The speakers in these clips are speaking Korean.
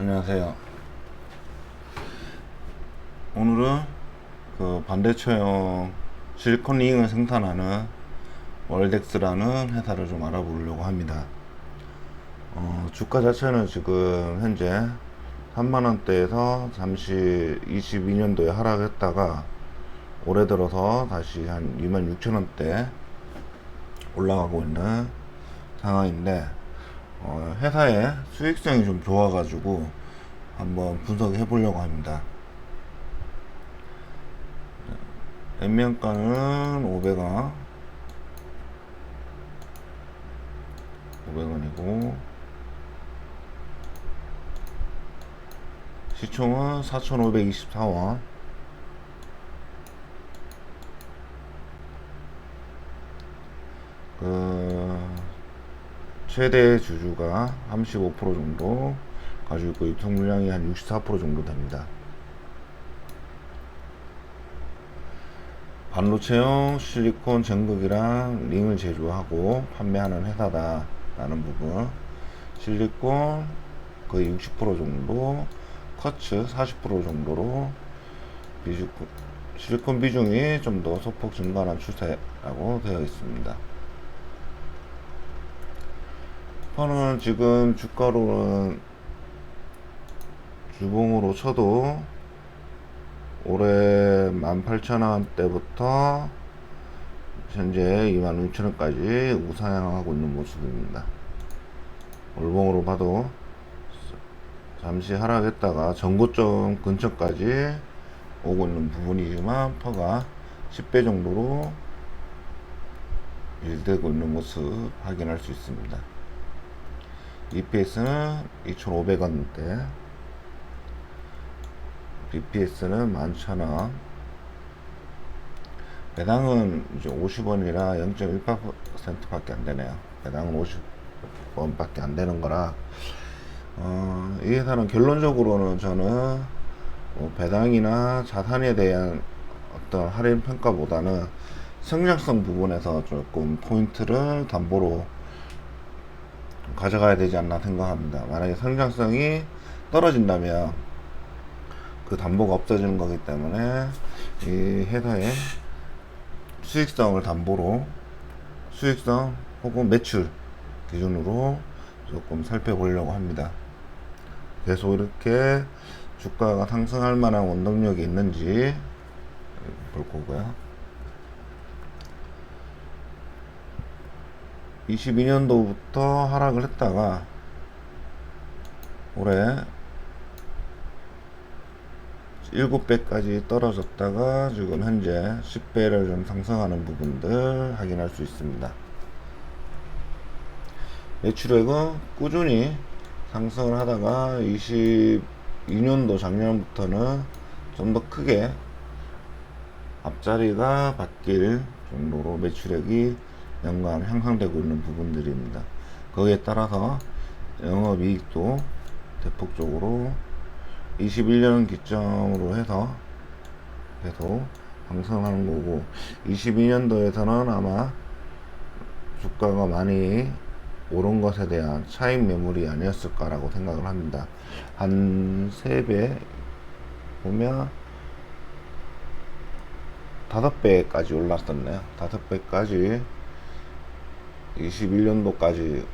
안녕하세요. 오늘은 그 반대체형 실리콘 링을 생산하는 월덱스라는 회사를 좀 알아보려고 합니다. 주가 자체는 지금 현재 3만원대에서 잠시 22년도에 하락했다가 올해 들어서 다시 한 26,000원대 올라가고 있는 상황인데, 회사의 수익성이 좀 좋아가지고 한번 분석해 보려고 합니다. 액면가는 500원이고 시총은 4,524원. 최대 주주가 35% 정도 가지고 있고 유통 물량이 한 64% 정도 됩니다. 반도체용 실리콘 전극이랑 링을 제조하고 판매하는 회사다 라는 부분, 실리콘 거의 60% 정도, 커츠 40% 정도로 실리콘 비중이 좀 더 소폭 증가하는 추세라고 되어 있습니다. 펀은 지금 주가로는 주봉으로 쳐도 올해 18,000원대부터 현재 26,000원까지 우상향하고 있는 모습입니다. 월봉으로 봐도 잠시 하락했다가 전고점 근처까지 오고 있는 부분이지만 퍼가 10배 정도로 유지되고 있는 모습 확인할 수 있습니다. EPS는 2,500원대, BPS는 11,000원. 배당은 이제 50원이라 0.18% 밖에 안 되네요. 배당은 50원 밖에 안 되는 거라, 이 회사는 결론적으로는 저는 배당이나 자산에 대한 어떤 할인 평가보다는 성장성 부분에서 조금 포인트를 담보로 가져가야 되지 않나 생각합니다. 만약에 성장성이 떨어진다면 그 담보가 없어지는 거기 때문에 이 회사의 수익성을 담보로, 수익성 혹은 매출 기준으로 조금 살펴보려고 합니다. 계속 이렇게 주가가 상승할 만한 원동력이 있는지 볼 거고요. 22년도부터 하락을 했다가 올해 7배까지 떨어졌다가 지금 현재 10배를 좀 상승하는 부분들 확인할 수 있습니다. 매출액은 꾸준히 상승을 하다가 22년도 작년부터는 좀 더 크게 앞자리가 바뀔 정도로 매출액이 연간 향상되고 있는 부분들입니다. 거기에 따라서 영업이익도 대폭적으로 21년 기점으로 해서 계속 상승하는 거고, 22년도에서는 아마 주가가 많이 오른 것에 대한 차익 매물이 아니었을까라고 생각을 합니다. 한 3배 보면 5배까지 올랐었네요. 5배까지 21년도까지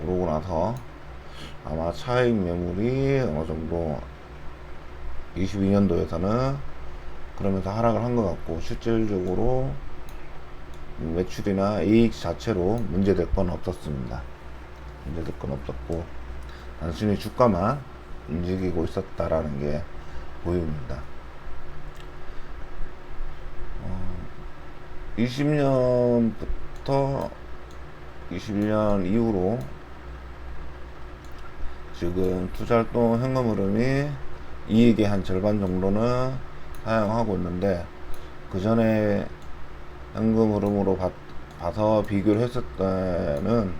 오르고 나서 아마 차익 매물이 어느 정도 22년도에서는 그러면서 하락을 한 것 같고, 실질적으로 매출이나 이익 자체로 문제될 건 없었습니다. 문제될 건 없었고 단순히 주가만 움직이고 있었다라는 게 보입니다. 20년부터 21년 이후로 지금 투자활동 현금 흐름이 이익의 한 절반 정도는 사용하고 있는데, 그 전에 현금 흐름으로 봐서 비교를 했을 때는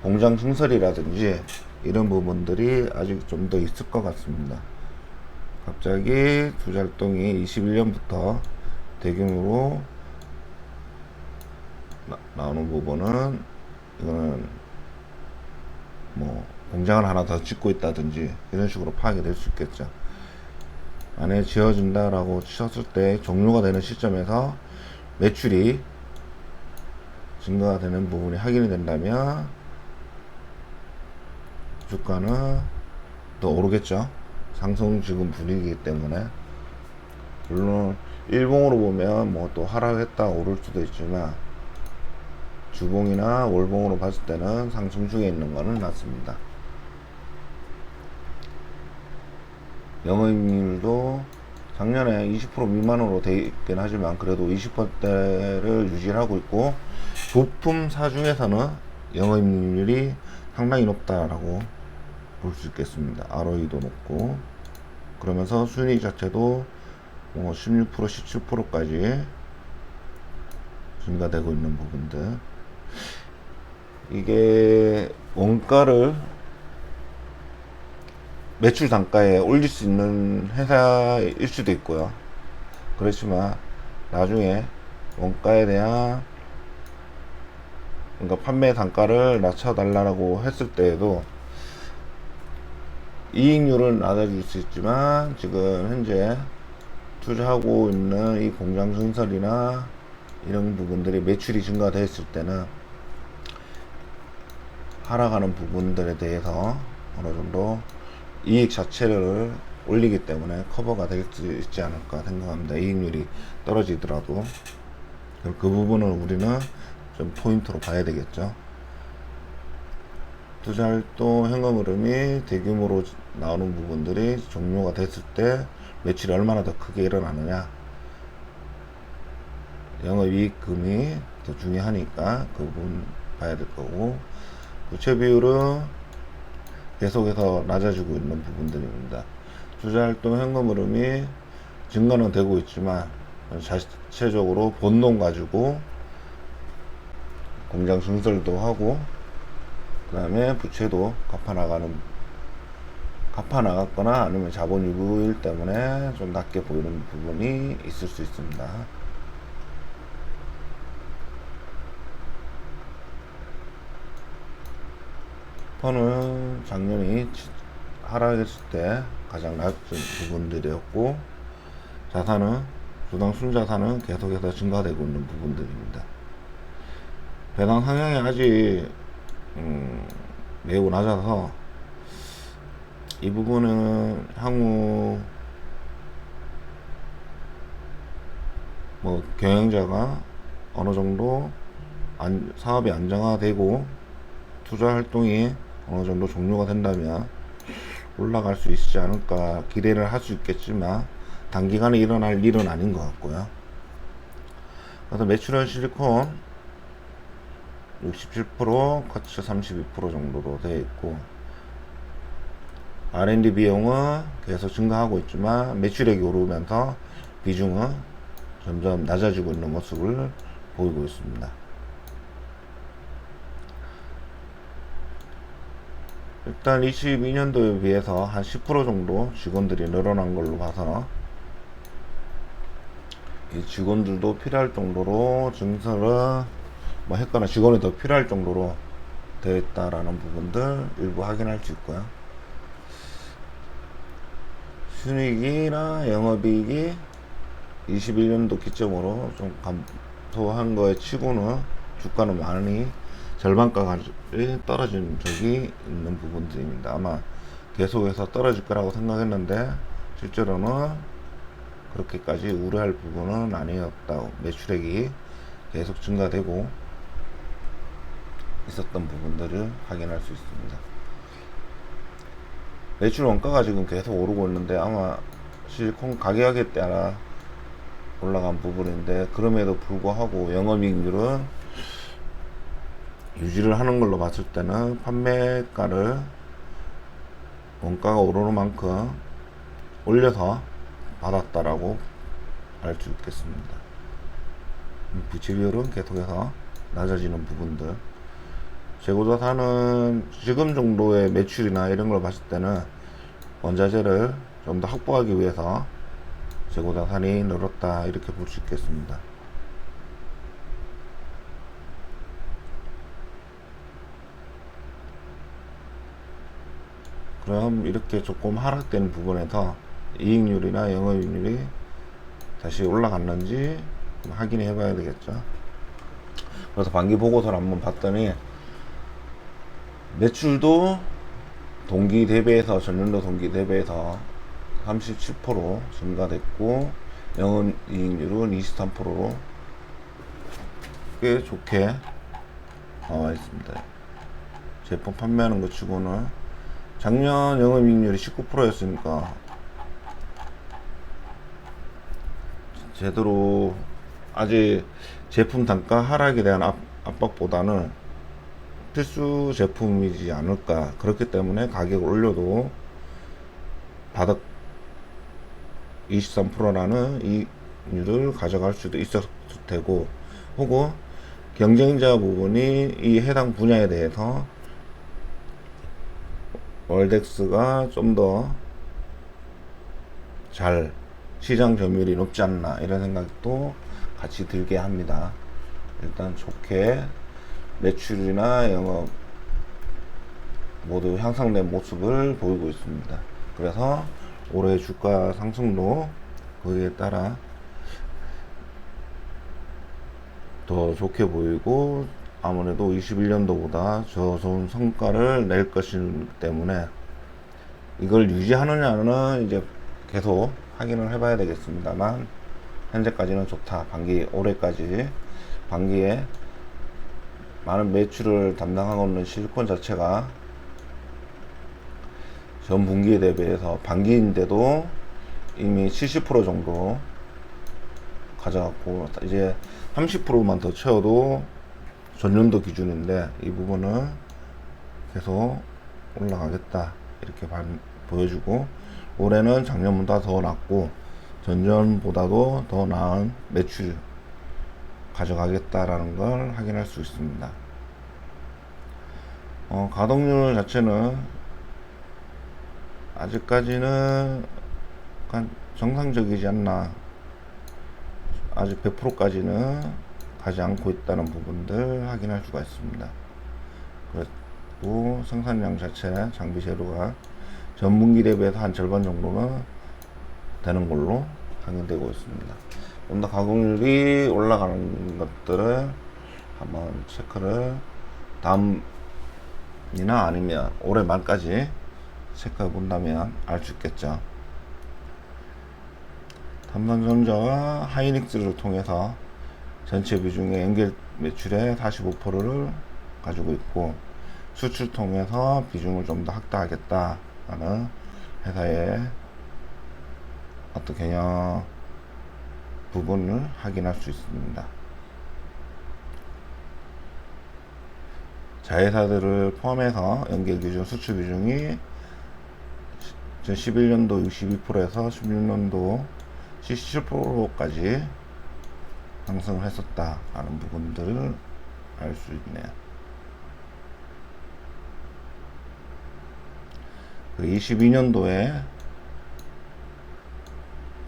공장 증설이라든지 이런 부분들이 아직 좀 더 있을 것 같습니다. 갑자기 투자활동이 21년부터 대규모로 나오는 부분은, 이거는 뭐 공장을 하나 더 짓고 있다든지 이런 식으로 파악이 될 수 있겠죠. 안에 지어진다라고 치셨을 때 종료가 되는 시점에서 매출이 증가가 되는 부분이 확인이 된다면 주가는 더 오르겠죠. 상승 지금 분위기이기 때문에. 물론 일봉으로 보면 뭐 또 하락했다 오를 수도 있지만 주봉이나 월봉으로 봤을 때는 상승 중에 있는 거는 맞습니다. 영업이익률도 작년에 20% 미만으로 돼 있긴 하지만 그래도 20%대를 유지하고 있고, 부품 사 중에서는 영업이익률이 상당히 높다라고 볼 수 있겠습니다. ROE도 높고, 그러면서 순이익 자체도 뭐 16%, 17%까지 증가되고 있는 부분들. 이게 원가를 매출 단가에 올릴 수 있는 회사일 수도 있고요. 그렇지만 나중에 원가에 대한, 그러니까 판매 단가를 낮춰달라고 했을 때에도 이익률은 낮아질 수 있지만 지금 현재 투자하고 있는 이 공장 증설이나 이런 부분들이 매출이 증가됐을 때는 하락하는 부분들에 대해서 어느 정도 이익 자체를 올리기 때문에 커버가 될 수 있지 않을까 생각합니다. 이익률이 떨어지더라도 그 부분을 우리는 좀 포인트로 봐야 되겠죠. 투자활동 현금 흐름이 대규모로 나오는 부분들이 종료가 됐을 때 매출이 얼마나 더 크게 일어나느냐, 영업이익금이 더 중요하니까 그 부분 봐야 될 거고, 부채 비율은 계속해서 낮아지고 있는 부분들입니다. 투자활동 현금 흐름이 증가는 되고 있지만 자체적으로 본론 가지고 공장 증설도 하고 그 다음에 부채도 갚아나갔거나 아니면 자본 유구일 때문에 좀 낮게 보이는 부분이 있을 수 있습니다. 펀은 작년이 하락했을 때 가장 낮은 부분들이었고, 자산은 주당 순자산은 계속해서 증가되고 있는 부분들입니다. 배당 상향이 아직 매우 낮아서 이 부분은 향후 뭐 경영자가 어느 정도 사업이 안정화되고 투자 활동이 어느 정도 종료가 된다면 올라갈 수 있지 않을까 기대를 할 수 있겠지만 단기간에 일어날 일은 아닌 것 같고요. 그래서 매출은 실리콘 67%, 커츠 32% 정도로 되어 있고, R&D 비용은 계속 증가하고 있지만 매출액이 오르면서 비중은 점점 낮아지고 있는 모습을 보이고 있습니다. 일단 22년도에 비해서 한 10% 정도 직원들이 늘어난 걸로 봐서 이 직원들도 필요할 정도로 증설을 뭐 했거나 직원이 더 필요할 정도로 되어 있다라는 부분들 일부 확인할 수 있고요. 순이익이나 영업이익이 21년도 기점으로 좀 감소한 거에 치고는 주가는 많이 절반가까지 떨어진 적이 있는 부분들입니다. 아마 계속해서 떨어질 거라고 생각했는데 실제로는 그렇게까지 우려할 부분은 아니었다. 매출액이 계속 증가되고 있었던 부분들을 확인할 수 있습니다. 매출 원가가 지금 계속 오르고 있는데 아마 실리콘 가격에 따라 올라간 부분인데, 그럼에도 불구하고 영업이익률은 유지를 하는 걸로 봤을 때는 판매가를 원가가 오르는 만큼 올려서 받았다라고 알 수 있겠습니다. 부채 비율은 계속해서 낮아지는 부분들, 재고자산은 지금 정도의 매출이나 이런 걸 봤을 때는 원자재를 좀 더 확보하기 위해서 재고자산이 늘었다 이렇게 볼 수 있겠습니다. 그럼 이렇게 조금 하락된 부분에서 이익률이나 영업이익률이 다시 올라갔는지 확인해 봐야 되겠죠. 그래서 반기 보고서를 한번 봤더니 매출도 동기 대비해서 전년도 동기 대비해서 37% 증가됐고 영업이익률은 23%로 꽤 좋게 나와 있습니다. 제품 판매하는 것 치고는 작년 영업이익률이 19%였으니까 제대로 아직 제품 단가 하락에 대한 압박보다는 필수 제품이지 않을까. 그렇기 때문에 가격을 올려도 바닥 23%라는 이익률을 가져갈 수도 있었을 테고, 혹은 경쟁자 부분이 이 해당 분야에 대해서 월덱스가 좀 더 잘 시장 점유율이 높지 않나 이런 생각도 같이 들게 합니다. 일단 좋게 매출이나 영업 모두 향상된 모습을 보이고 있습니다. 그래서 올해 주가 상승도 거기에 따라 더 좋게 보이고, 아무래도 21년도보다 더 좋은 성과를 낼 것이기 때문에 이걸 유지하느냐는 이제 계속 확인을 해봐야 되겠습니다만, 현재까지는 좋다. 올해까지 반기에 많은 매출을 담당하고 있는 실리콘 자체가 전 분기에 대비해서 반기인데도 이미 70% 정도 가져갔고, 이제 30%만 더 채워도 전년도 기준인데 이 부분은 계속 올라가겠다 이렇게 보여주고, 올해는 작년보다 더 낮고 전년보다도 더 나은 매출 가져가겠다라는 걸 확인할 수 있습니다. 가동률 자체는 아직까지는 약간 정상적이지 않나. 아직 100%까지는 가지 않고 있다는 부분들 확인할 수가 있습니다. 그리고 생산량 자체 장비 재료가 전분기 대비해서 한 절반 정도는 되는 걸로 확인되고 있습니다. 좀 더 가공률이 올라가는 것들을 한번 체크를 다음이나 아니면 올해 말까지 체크해 본다면 알 수 있겠죠. 삼성전자와 하이닉스를 통해서 전체 비중의 연결 매출의 45%를 가지고 있고, 수출 통해서 비중을 좀 더 확대하겠다라는 회사의 어떤 경영 부분을 확인할 수 있습니다. 자회사들을 포함해서 연결 기준 수출 비중이 2011년도 62%에서 16년도 77%까지 상승을 했었다라는 부분들을 알 수 있네요. 그 22년도에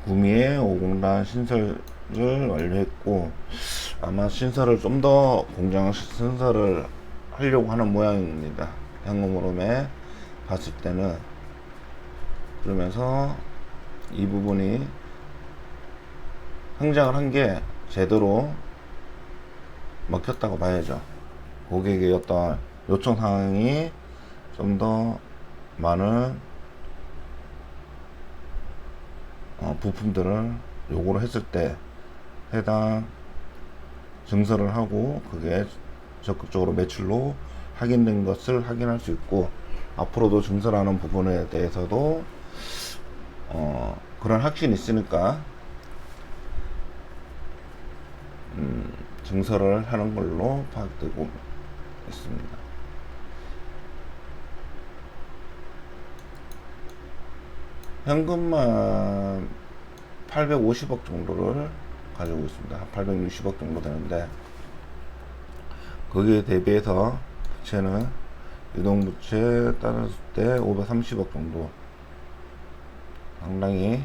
구미에 5공단 신설을 완료했고, 아마 신설을 좀 더 공장 신설을 하려고 하는 모양입니다. 현금흐름에 봤을 때는. 그러면서 이 부분이 성장을 한 게 제대로 먹혔다고 봐야죠. 고객의 어떤 요청 사항이 좀 더 많은 부품들을 요구를 했을 때 해당 증설을 하고 그게 적극적으로 매출로 확인된 것을 확인할 수 있고, 앞으로도 증설하는 부분에 대해서도 그런 확신이 있으니까 증설을 하는 걸로 파악되고 있습니다. 현금만 850억 정도를 가지고 있습니다. 860억 정도 되는데, 거기에 대비해서 부채는 유동부채 따랐을 때 530억 정도, 상당히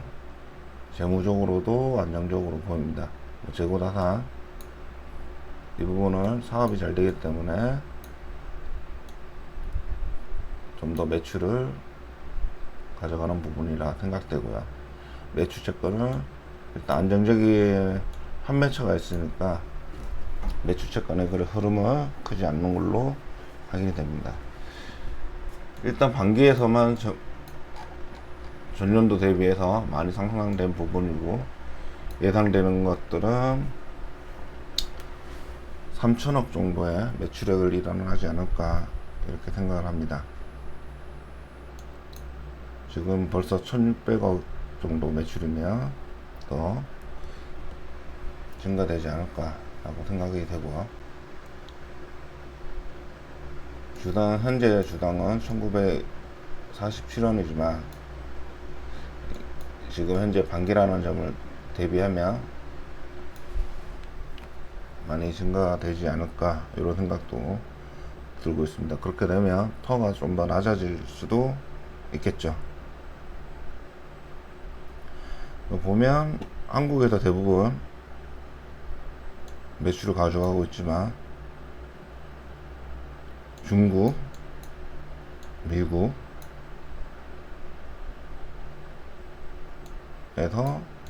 재무적으로도 안정적으로 보입니다. 재고자산 이 부분은 사업이 잘 되기 때문에 좀 더 매출을 가져가는 부분이라 생각되고요. 매수 채권은 일단 안정적인 환매처가 있으니까 매수 채권의 그 흐름은 크지 않는 걸로 확인이 됩니다. 일단 반기에서만 전년도 대비해서 많이 상승된 부분이고, 예상되는 것들은 3천억 정도의 매출액을 일어나지 않을까 이렇게 생각을 합니다. 지금 벌써 1600억 정도 매출이면 더 증가되지 않을까 라고 생각이 되고요. 주당, 현재 주당은 1947원이지만 지금 현재 반기라는 점을 대비하면 많이 증가가 되지 않을까 이런 생각도 들고 있습니다. 그렇게 되면 터가 좀 더 낮아질 수도 있겠죠. 보면 한국에서 대부분 매출을 가져가고 있지만 중국, 미국에서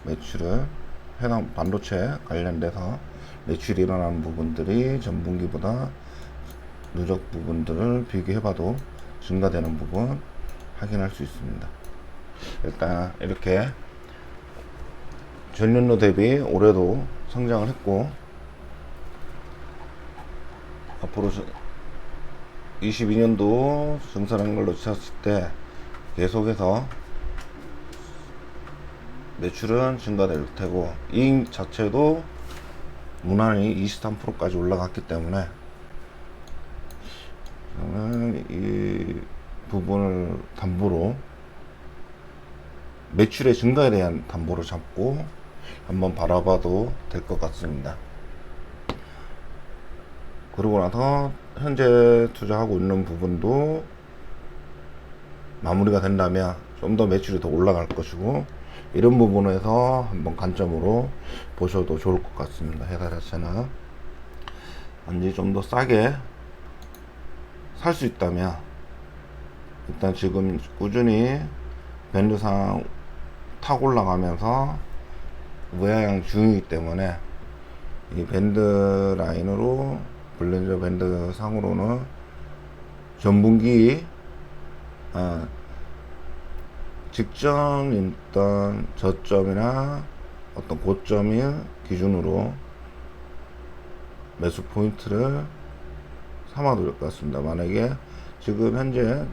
매출을 해당 반도체 관련돼서 매출이 일어나는 부분들이 전분기보다 누적 부분들을 비교해봐도 증가되는 부분 확인할 수 있습니다. 일단 이렇게 전년도 대비 올해도 성장을 했고, 앞으로 22년도 정산한 걸로 쳤을 때 계속해서 매출은 증가될 테고, 이익 자체도 무난히 23%까지 올라갔기 때문에 저는 이 부분을 담보로, 매출의 증가에 대한 담보를 잡고 한번 바라봐도 될 것 같습니다. 그러고 나서 현재 투자하고 있는 부분도 마무리가 된다면 좀 더 매출이 더 올라갈 것이고, 이런 부분에서 한번 관점으로 보셔도 좋을 것 같습니다. 회사 자체는 언제 좀 더 싸게 살 수 있다면, 일단 지금 꾸준히 밴드상 타고 올라가면서 우하향 중이기 때문에 이 밴드 라인으로, 볼린저 밴드 상으로는 전분기 직전 있던 저점이나 어떤 고점을 기준으로 매수 포인트를 삼아도 될 것 같습니다. 만약에 지금 현재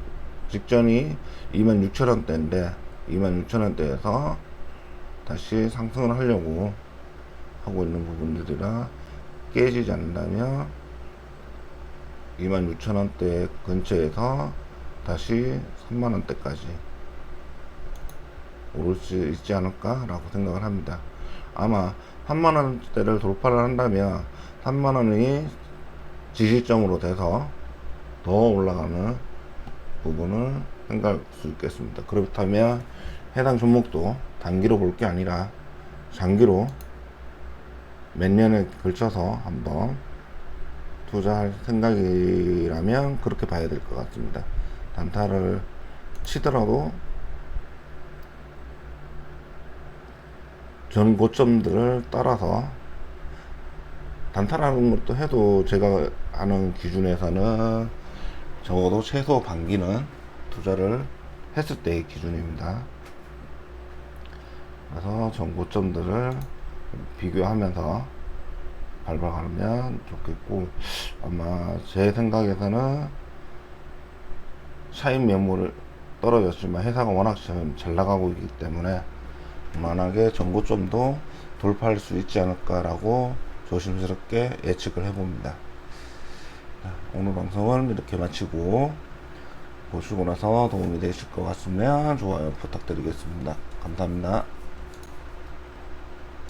직전이 26,000원대인데 26,000원대에서 다시 상승을 하려고 하고 있는 부분들이라 깨지지 않는다면 26,000원대 근처에서 다시 3만원대까지 오를 수 있지 않을까 라고 생각을 합니다. 아마 3만원대를 돌파를 한다면 3만원이 지지점으로 돼서 더 올라가는 부분을 생각할 수 있겠습니다. 그렇다면 해당 종목도 단기로 볼 게 아니라 장기로 몇 년에 걸쳐서 한번 투자할 생각이라면 그렇게 봐야 될 것 같습니다. 단타를 치더라도 전 고점들을 따라서, 단타라는 것도 해도 제가 아는 기준에서는 적어도 최소 반기는 투자를 했을 때의 기준입니다. 그래서 전 고점들을 비교하면서 밟아가면 좋겠고, 아마 제 생각에서는 차익 매물을 떨어졌지만 회사가 워낙 잘 나가고 있기 때문에 만약에 전고점도 돌파할 수 있지 않을까라고 조심스럽게 예측을 해봅니다. 오늘 방송은 이렇게 마치고, 보시고 나서 도움이 되실 것 같으면 좋아요 부탁드리겠습니다. 감사합니다.